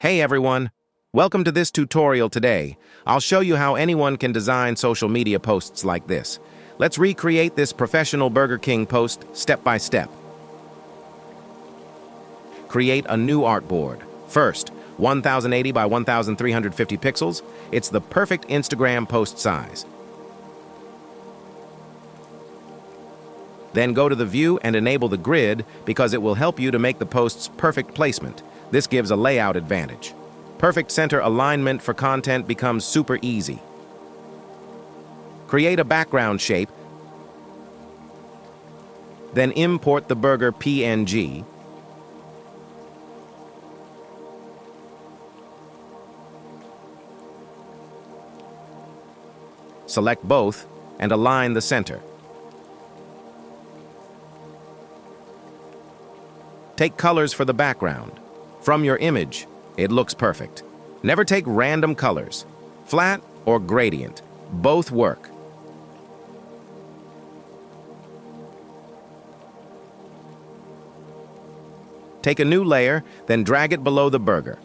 Hey everyone! Welcome to this tutorial today. I'll show you how anyone can design social media posts like this. Let's recreate this professional Burger King post step by step. Create a new artboard. First, 1080 by 1350 pixels. It's the perfect Instagram post size. Then go to the view and enable the grid because it will help you to make the post's perfect placement. This gives a layout advantage. Perfect center alignment for content becomes super easy. Create a background shape, then import the burger PNG. Select both and align the center. Take colors for the background. From your image, it looks perfect. Never take random colors. Flat or gradient, both work. Take a new layer, then drag it below the burger.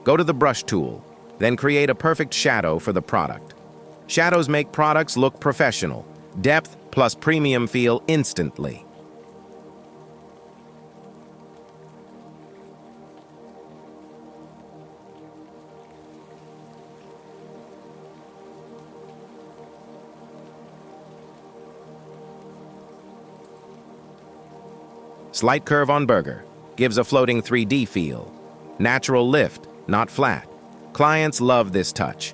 Go to the brush tool, then create a perfect shadow for the product. Shadows make products look professional. Depth plus premium feel instantly. Slight curve on burger gives a floating 3D feel. Natural lift, not flat. Clients love this touch.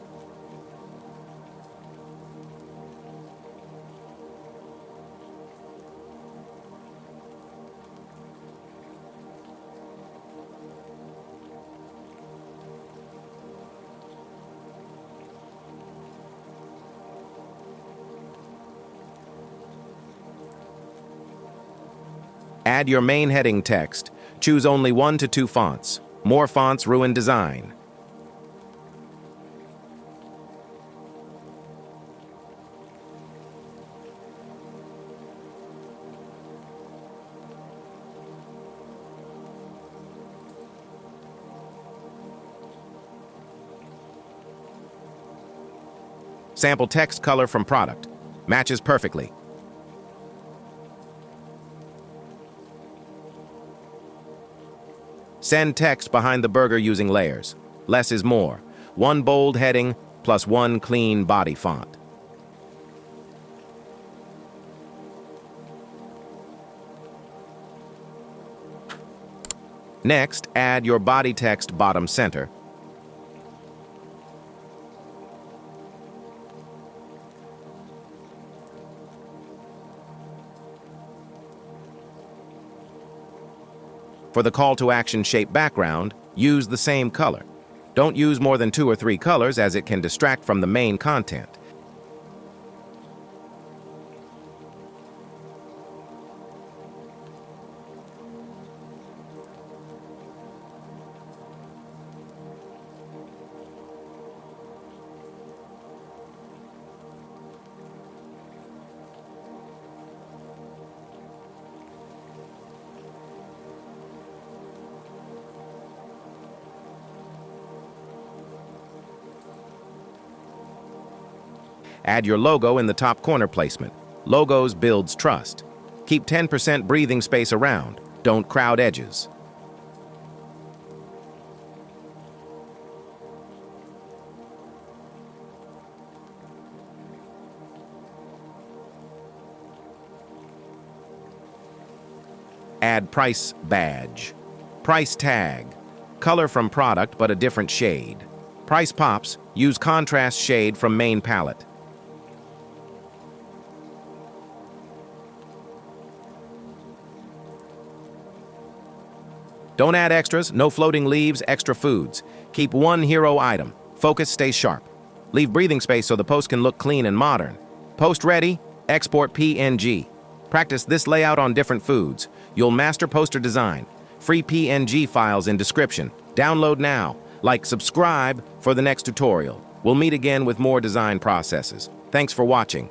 Add your main heading text. Choose only 1 to 2 fonts. More fonts ruin design. Sample text color from product. Matches perfectly. Send text behind the burger using layers. Less is more. 1 bold heading plus 1 clean body font. Next, add your body text bottom center. For the call to action shape background, use the same color. Don't use more than 2 or 3 colors as it can distract from the main content. Add your logo in the top corner placement. Logos builds trust. Keep 10% breathing space around. Don't crowd edges. Add price badge. Price tag. Color from product but a different shade. Price pops. Use contrast shade from main palette. Don't add extras, no floating leaves, extra foods. Keep 1 hero item. Focus stays sharp. Leave breathing space so the post can look clean and modern. Post ready, export PNG. Practice this layout on different foods. You'll master poster design. Free PNG files in description. Download now. Like, subscribe for the next tutorial. We'll meet again with more design processes. Thanks for watching.